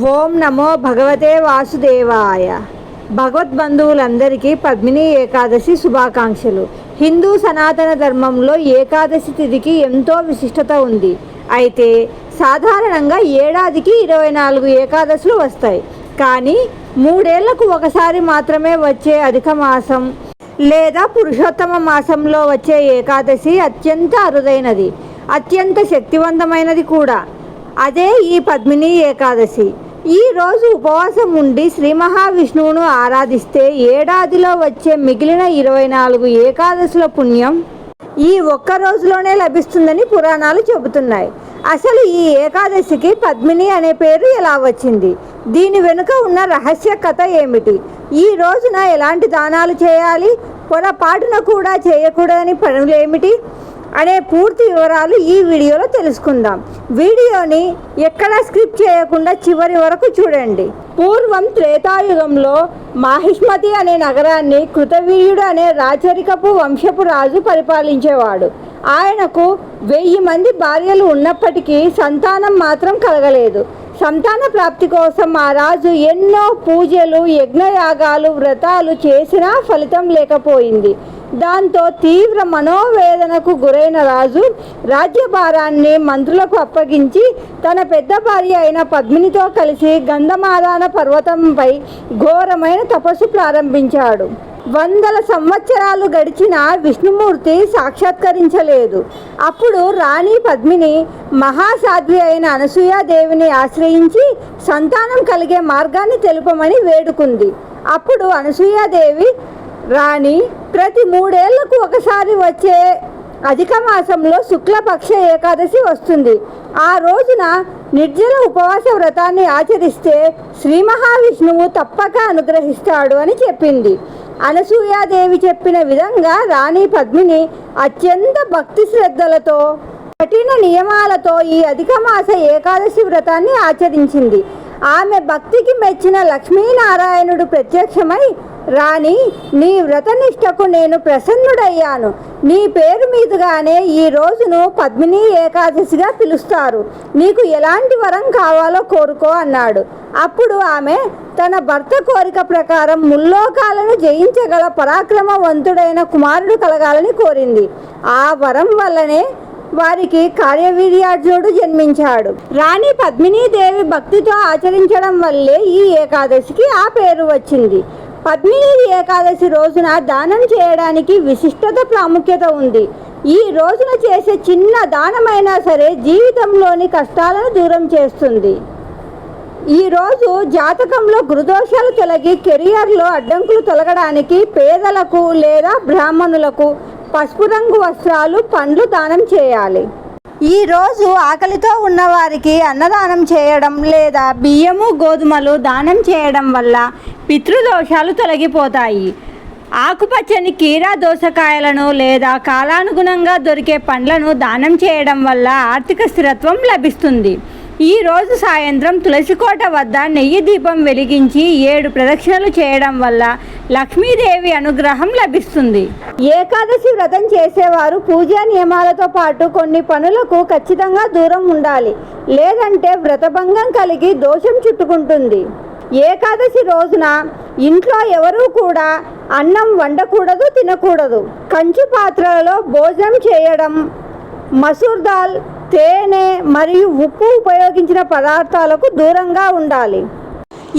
ఓం నమో భగవతే వాసుదేవాయ. భగవద్బంధువులందరికీ పద్మిని ఏకాదశి శుభాకాంక్షలు. హిందూ సనాతన ధర్మంలో ఏకాదశి తిథికి ఎంతో విశిష్టత ఉంది. అయితే సాధారణంగా ఏడాదికి 24 ఏకాదశులు వస్తాయి. కానీ 3 ఏళ్లకు ఒకసారి మాత్రమే వచ్చే అధిక మాసం లేదా పురుషోత్తమ మాసంలో వచ్చే ఏకాదశి అత్యంత అరుదైనది, అత్యంత శక్తివంతమైనది కూడా. అదే ఈ పద్మిని ఏకాదశి. ఈ రోజు ఉపవాసం ఉండి శ్రీ మహావిష్ణువును ఆరాధిస్తే ఏడాదిలో వచ్చే మిగిలిన 24 ఏకాదశుల పుణ్యం ఈ ఒక్క రోజులోనే లభిస్తుందని పురాణాలు చెబుతున్నాయి. అసలు ఈ ఏకాదశికి పద్మిని అనే పేరు ఎలా వచ్చింది? దీని వెనుక ఉన్న రహస్య కథ ఏమిటి? ఈ రోజున ఎలాంటి దానాలు చేయాలి, పొరపాటున కూడా చేయకూడదని పనులేమిటి అనే పూర్తి వివరాలు ఈ వీడియోలో తెలుసుకుందాం. వీడియోని ఎక్కడా స్కిప్ చేయకుండా చివరి వరకు చూడండి. పూర్వం త్రేతాయుగంలో మాహిష్మతి అనే నగరాన్ని కృతవీర్యుడు అనే రాచరికపు వంశపు రాజు పరిపాలించేవాడు. ఆయనకు 1000 మంది భార్యలు ఉన్నప్పటికీ సంతానం మాత్రం కలగలేదు. సంతాన ప్రాప్తి కోసం ఆ రాజు ఎన్నో పూజలు, యజ్ఞయాగాలు, వ్రతాలు చేసినా ఫలితం లేకపోయింది. దాంతో తీవ్ర మనోవేదనకు గురైన రాజు రాజ్యభారాన్ని మంత్రులకు అప్పగించి తన పెద్ద భార్య అయిన పద్మినితో కలిసి గంధమాదాన పర్వతంపై ఘోరమైన తపస్సు ప్రారంభించాడు. 100 సంవత్సరాలు గడిచినా విష్ణుమూర్తి సాక్షాత్కరించలేదు. అప్పుడు రాణి పద్మిని మహాసాధ్వి అయిన అనసూయాదేవిని ఆశ్రయించి సంతానం కలిగే మార్గాన్ని తెలుపమని వేడుకుంది. అప్పుడు అనసూయాదేవి, రాణి, ప్రతి 3 ఏళ్లకు ఒకసారి వచ్చే అధిక మాసంలో శుక్లపక్ష ఏకాదశి వస్తుంది. ఆ రోజున నిర్జల ఉపవాస వ్రతాన్ని ఆచరిస్తే శ్రీ మహావిష్ణువు తప్పక అనుగ్రహిస్తాడు అని చెప్పింది. అనసూయాదేవి చెప్పిన విధంగా రాణి పద్మిని అత్యంత భక్తి శ్రద్ధలతో, కఠిన నియమాలతో ఈ అధిక మాస ఏకాదశి వ్రతాన్ని ఆచరించింది. ఆమె భక్తికి మెచ్చిన లక్ష్మీనారాయణుడు ప్రత్యక్షమై, రాణి, నీ వ్రతనిష్టకు నేను ప్రసన్నుడయ్యాను. నీ పేరు మీదుగానే ఈ రోజును పద్మిని ఏకాదశిగా పిలుస్తారు. నీకు ఎలాంటి వరం కావాలో కోరుకో అన్నాడు. అప్పుడు ఆమె తన భర్త కోరిక ప్రకారం ముల్లోకాలను జయించగల పరాక్రమవంతుడైన కుమారుడు కలగాలని కోరింది. ఆ వరం వల్లనే వారికి కార్యవీర్యార్జునుడు జన్మించాడు. రాణి పద్మినీదేవి భక్తితో ఆచరించడం వల్లే ఈ ఏకాదశికి ఆ పేరు వచ్చింది. పద్మిని ఏకాదశి రోజున దానం చేయడానికి విశిష్టత, ప్రాముఖ్యత ఉంది. ఈ రోజున చేసే చిన్న దానమైనా సరే జీవితంలోని కష్టాలను దూరం చేస్తుంది. ఈరోజు జాతకంలో గురుదోషాలు తొలగి కెరియర్లో అడ్డంకులు తొలగడానికి పేదలకు లేదా బ్రాహ్మణులకు పసుపు రంగు వస్త్రాలు, పండ్లు దానం చేయాలి. ఈ రోజు ఆకలితో ఉన్నవారికి అన్నదానం చేయడం లేదా బియ్యము, గోధుమలు దానం చేయడం వల్ల పితృదోషాలు తొలగిపోతాయి. ఆకుపచ్చని కీరా దోసకాయలను లేదా కాలానుగుణంగా దొరికే పండ్లను దానం చేయడం వల్ల ఆర్థిక స్థిరత్వం లభిస్తుంది. ఈ రోజు సాయంత్రం తులసికోట వద్ద నెయ్యి దీపం వెలిగించి 7 ప్రదక్షిణలు చేయడం వల్ల లక్ష్మీదేవి అనుగ్రహం లభిస్తుంది. ఏకాదశి వ్రతం చేసేవారు పూజా నియమాలతో పాటు కొన్ని పనులకు ఖచ్చితంగా దూరం ఉండాలి. లేదంటే వ్రతభంగం కలిగి దోషం చుట్టుకుంటుంది. ఏకాదశి రోజున ఇంట్లో ఎవరూ కూడా అన్నం వండకూడదు, తినకూడదు. కంచు పాత్రలలో భోజనం చేయడం, మసూర్ దాల్, తేనె మరియు ఉప్పు ఉపయోగించిన పదార్థాలకు దూరంగా ఉండాలి.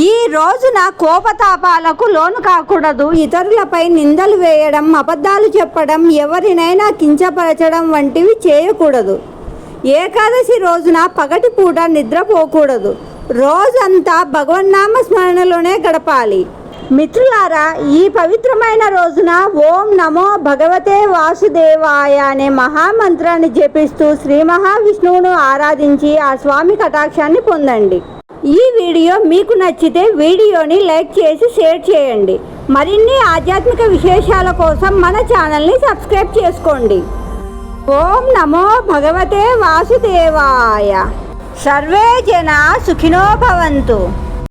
ఈ రోజున కోపతాపాలకు లోను కాకూడదు. ఇతరులపై నిందలు వేయడం, అబద్ధాలు చెప్పడం, ఎవరినైనా కించపరచడం వంటివి చేయకూడదు. ఏకాదశి రోజున పగటిపూట నిద్రపోకూడదు. రోజంతా భగవన్నామ స్మరణలోనే గడపాలి. మిత్రులారా, ఈ పవిత్రమైన రోజున ఓం నమో భగవతే వాసుదేవాయ అనే మహామంత్రాన్ని జపిస్తూ శ్రీ మహావిష్ణువును ఆరాధించి ఆ స్వామి కటాక్షాన్ని పొందండి. ఈ వీడియో మీకు నచ్చితే వీడియోని లైక్ చేసి షేర్ చేయండి. మరిన్ని ఆధ్యాత్మిక విశేషాల కోసం మన ఛానల్ని సబ్స్క్రైబ్ చేసుకోండి. ఓం నమో భగవతే వాసుదేవాయ. సర్వే జనా సుఖినో భవంతు.